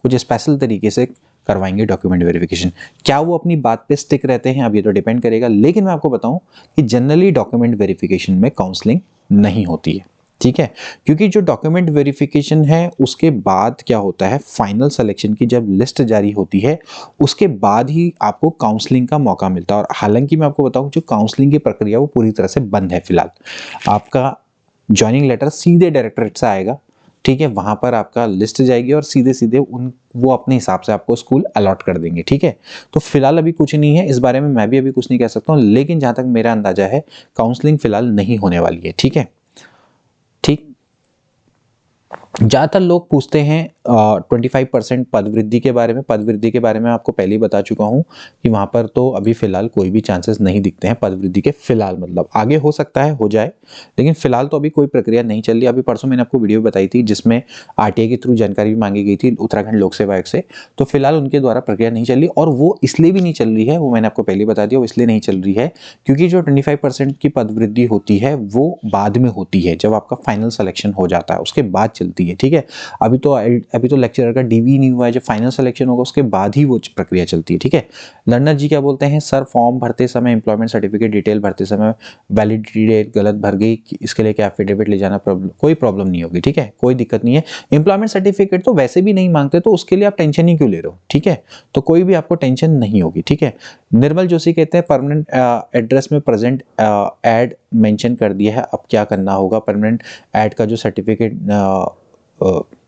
कुछ स्पेशल तरीके से करवाएंगे डॉक्यूमेंट वेरिफिकेशन। क्या वो अपनी बात पे स्टिक रहते हैं, अब ये तो डिपेंड करेगा, लेकिन मैं आपको बताऊं कि जनरली डॉक्यूमेंट वेरिफिकेशन में काउंसलिंग नहीं होती है, ठीक है। क्योंकि जो डॉक्यूमेंट वेरिफिकेशन है उसके बाद क्या होता है, फाइनल सिलेक्शन की जब लिस्ट जारी होती है उसके बाद ही आपको काउंसलिंग का मौका मिलता है। और हालांकि मैं आपको बताऊं जो काउंसलिंग की प्रक्रिया वो पूरी तरह से बंद है फिलहाल। आपका ज्वाइनिंग लेटर सीधे डायरेक्टरेट से आएगा, ठीक है, वहां पर आपका लिस्ट जाएगी और सीधे सीधे वो अपने हिसाब से आपको स्कूल अलॉट कर देंगे, ठीक है। तो फिलहाल अभी कुछ नहीं है, इस बारे में मैं भी अभी कुछ नहीं कह सकता हूँ, लेकिन जहां तक मेरा अंदाजा है काउंसलिंग फिलहाल नहीं होने वाली है, ठीक है। ठीक, ज्यादातर लोग पूछते हैं 25% पद वृद्धि के बारे में। पद वृद्धि के बारे में आपको पहले ही बता चुका हूं कि वहां पर तो अभी फिलहाल कोई भी चांसेस नहीं दिखते हैं पद वृद्धि के, फिलहाल मतलब आगे हो सकता है हो जाए, लेकिन फिलहाल तो अभी कोई प्रक्रिया नहीं चल रही। अभी परसों मैंने आपको वीडियो बताई थी जिसमें आरटीआई के थ्रू जानकारी भी मांगी गई थी उत्तराखंड लोक सेवा आयोग से, तो फिलहाल उनके द्वारा प्रक्रिया नहीं चल रही, और वो इसलिए भी नहीं चल रही है, वो मैंने आपको पहले बता दिया, वो इसलिए नहीं चल रही है क्योंकि जो 25% की पद वृद्धि होती है वो बाद में होती है, जब आपका फाइनल सिलेक्शन हो जाता है उसके बाद चलती है, ठीक है। अभी तो लेक्चरर का डीवी नहीं हुआ है, जब फाइनल सिलेक्शन होगा उसके बाद ही वो प्रक्रिया चलती है, ठीक है। लर्नर जी क्या बोलते हैं सर फॉर्म भरते समय एम्प्लॉयमेंट सर्टिफिकेट डिटेल भरते समय वैलिडिटी डेट गलत भर गई, इसके लिए क्या एफिडेविट ले जाना, कोई प्रॉब्लम नहीं होगी, ठीक है, कोई दिक्कत नहीं है। एम्प्लॉयमेंट सर्टिफिकेट तो वैसे भी नहीं मांगते, तो उसके लिए आप टेंशन ही क्यों ले रहे हो, ठीक है, तो कोई भी आपको टेंशन नहीं होगी, ठीक है। निर्मल जोशी कहते हैं परमानेंट एड्रेस में प्रेजेंट एड मेंशन कर दिया है, अब क्या करना होगा? परमानेंट एड का जो सर्टिफिकेट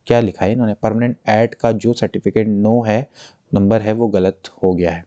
क्या लिखा है इन्होंने, परमानेंट ऐड का जो सर्टिफिकेट नो है नंबर है वो गलत हो गया है।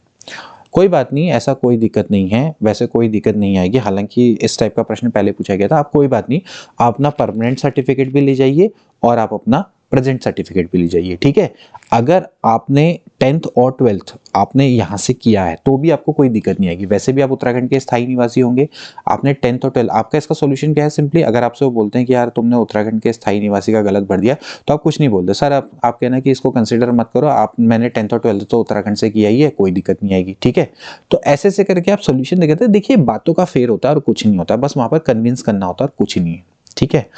कोई बात नहीं, ऐसा कोई दिक्कत नहीं है, वैसे कोई दिक्कत नहीं आएगी। हालांकि इस टाइप का प्रश्न पहले पूछा गया था, आप कोई बात नहीं, आप अपना परमानेंट सर्टिफिकेट भी ले जाइए और आप अपना प्रेजेंट सर्टिफिकेट भी ले जाइए, ठीक है। अगर आपने 10th और 12th आपने यहाँ से किया है तो भी आपको कोई दिक्कत नहीं आएगी, वैसे भी आप उत्तराखंड के स्थायी निवासी होंगे। आपने 10th और 12th, आपका इसका सोल्यूशन क्या है, सिंपली अगर आपसे वो बोलते हैं कि यार तुमने उत्तराखंड के स्थायी निवासी का गलत भर दिया, तो आप कुछ नहीं बोलते सर, आप कहना कि इसको कंसिडर मत करो, मैंने 10th और 12th तो उत्तराखंड से किया ही है, कोई दिक्कत नहीं आएगी, ठीक है। तो ऐसे से करके आप सोल्यूशन देते हैं। देखिए बातों का फेर होता है और कुछ नहीं होता, बस वहां पर कन्विंस करना होता है और कुछ नहीं है, ठीक है।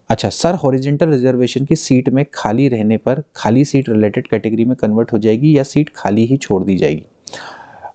अच्छा सर, हॉरिजॉन्टल रिजर्वेशन की सीट में खाली रहने पर खाली सीट रिलेटेड कैटेगरी में कन्वर्ट हो जाएगी या सीट खाली ही छोड़ दी जाएगी?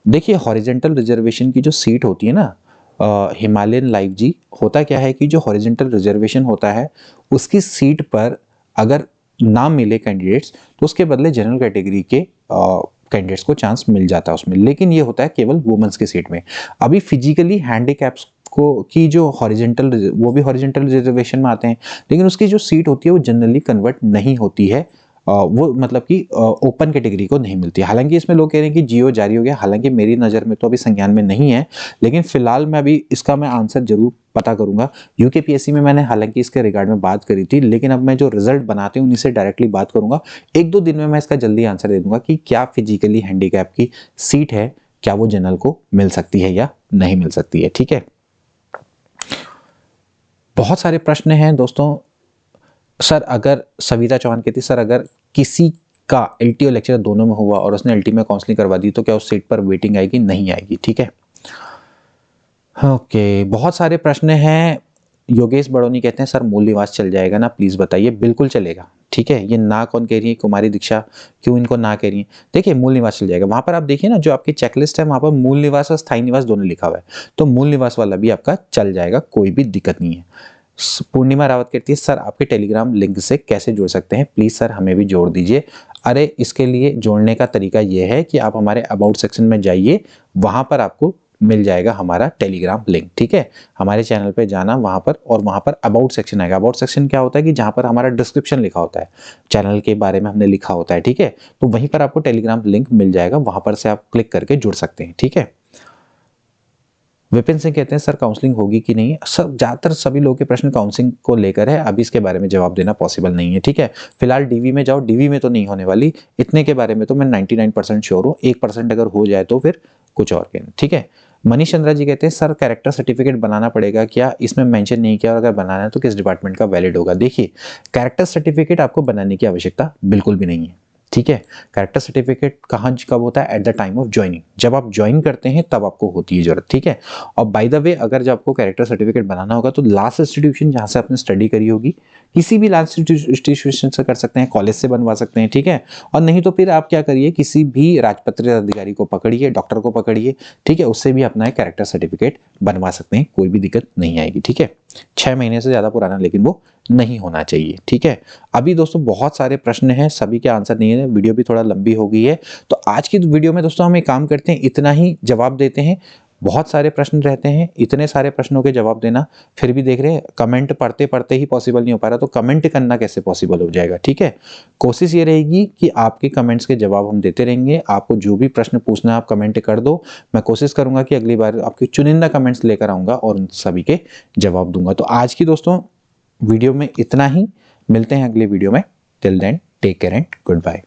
देखिए हॉरिजॉन्टल रिजर्वेशन की जो सीट होती है ना हिमालयन लाइफ जी, होता क्या है कि जो हॉरिजॉन्टल रिजर्वेशन होता है उसकी सीट पर अगर ना मिले कैंडिडेट्स तो उसके बदले जनरल कैटेगरी के कैंडिडेट्स को चांस मिल जाता है उसमें, लेकिन ये होता है केवल वुमेन्स की सीट में। अभी फिजिकली हैंडीकैप्स को की जो हॉरिजेंटल, वो भी हॉरिजेंटल रिजर्वेशन में आते हैं, लेकिन उसकी जो सीट होती है वो जनरली कन्वर्ट नहीं होती है, वो मतलब कि ओपन कैटेगरी को नहीं मिलती। हालांकि इसमें लोग कह रहे हैं कि जियो जारी हो गया, हालांकि मेरी नज़र में तो अभी संज्ञान में नहीं है, लेकिन फिलहाल मैं अभी इसका मैं आंसर जरूर पता करूंगा। यूकेपीएससी में मैंने हालांकि इसके रिगार्ड में बात करी थी, लेकिन अब मैं जो रिजल्ट बनाते हैं उन्हीं से डायरेक्टली बात करूंगा। 1-2 दिन में मैं इसका जल्दी आंसर दे दूंगा कि क्या फिजिकली हैंडीकैप की सीट है, क्या वो जनरल को मिल सकती है या नहीं मिल सकती है। ठीक है, बहुत सारे प्रश्न हैं दोस्तों। सर अगर सविता चौहान कहती सर अगर किसी का एलटी और लेक्चर दोनों में हुआ और उसने एलटी में काउंसलिंग करवा दी तो क्या उस सीट पर वेटिंग आएगी? नहीं आएगी। ठीक है, ओके, बहुत सारे प्रश्न हैं। योगेश बड़ोनी कहते हैं सर मूल निवास चल जाएगा ना, प्लीज बताइए। बिल्कुल चलेगा। ठीक है, ये ना कौन कह रही है? कुमारी दीक्षा क्यों इनको ना कह रही है? देखिए मूल निवास चल जाएगा। वहां पर आप देखिए ना, जो आपकी चेकलिस्ट है वहां पर मूल निवास और स्थायी निवास दोनों लिखा हुआ है, तो मूल निवास वाला भी आपका चल जाएगा, कोई भी दिक्कत नहीं है। पूर्णिमा रावत कहती है सर आपके टेलीग्राम लिंक से कैसे जुड़ सकते हैं? प्लीज सर हमें भी जोड़ दीजिए। अरे इसके लिए जोड़ने का तरीका यह है कि आप हमारे अबाउट सेक्शन में जाइए, वहां पर आपको मिल जाएगा हमारा टेलीग्राम लिंक। ठीक है, हमारे चैनल पे जाना वहां पर, और वहां पर अबाउट सेक्शन आएगा। अबाउट सेक्शन क्या होता है कि जहां पर हमारा डिस्क्रिप्शन लिखा होता है, चैनल के बारे में हमने लिखा होता है। ठीक है, तो वहीं पर आपको टेलीग्राम लिंक मिल जाएगा, वहां पर से आप क्लिक करके जुड़ सकते हैं। ठीक है, विपिन सिंह कहते हैं सर काउंसलिंग होगी कि नहीं? सब ज्यादातर सभी लोगों के प्रश्न काउंसलिंग को लेकर है, अभी इसके बारे में जवाब देना पॉसिबल नहीं है। ठीक है, फिलहाल डीवी में जाओ, डीवी में तो नहीं होने वाली, इतने के बारे में तो मैं 99% श्योर हूँ। 1% अगर हो जाए तो फिर कुछ और कहना। ठीक है, मनीष चंद्रा जी कहते हैं सर कैरेक्टर सर्टिफिकेट बनाना पड़ेगा क्या? इसमें मेंशन नहीं किया, और अगर बनाना है तो किस डिपार्टमेंट का वैलिड होगा? देखिए कैरेक्टर सर्टिफिकेट आपको बनाने की आवश्यकता बिल्कुल भी नहीं है। ठीक है, कैरेक्टर सर्टिफिकेट कहाँ कब होता है? At the time of joining, जब आप ज्वाइन करते हैं तब आपको होती है जरूरत। ठीक है, और बाय द वे अगर जब आपको कैरेक्टर सर्टिफिकेट बनाना होगा तो लास्ट इंस्टीट्यूशन जहां से आपने स्टडी करी होगी, किसी भी लास्ट इंस्टीट्यूशन से कर सकते हैं, कॉलेज से बनवा सकते हैं। ठीक है, और नहीं तो फिर आप क्या करिए, किसी भी राजपत्रित अधिकारी को पकड़िए, डॉक्टर को पकड़िए। ठीक है, उससे भी अपना कैरेक्टर सर्टिफिकेट बनवा सकते हैं, कोई भी दिक्कत नहीं आएगी। ठीक है, 6 महीने से ज्यादा पुराना लेकिन वो नहीं होना चाहिए। ठीक है, अभी दोस्तों बहुत सारे प्रश्न हैं, सभी के आंसर नहीं है, वीडियो भी थोड़ा लंबी हो गई है, तो आज की वीडियो में दोस्तों हम एक काम करते हैं, इतना ही जवाब देते हैं। बहुत सारे प्रश्न रहते हैं, इतने सारे प्रश्नों के जवाब देना फिर भी देख रहे हैं कमेंट पढ़ते पढ़ते ही पॉसिबल नहीं हो पा रहा, तो कमेंट करना कैसे पॉसिबल हो जाएगा? ठीक है, कोशिश ये रहेगी कि आपके कमेंट्स के जवाब हम देते रहेंगे। आपको जो भी प्रश्न पूछना है आप कमेंट कर दो, मैं कोशिश करूंगा कि अगली बार आपके चुनिंदा कमेंट्स लेकर आऊंगा और उन सभी के जवाब दूंगा। तो आज की दोस्तों वीडियो में इतना ही, मिलते हैं अगले वीडियो में। Till then take care and good bye.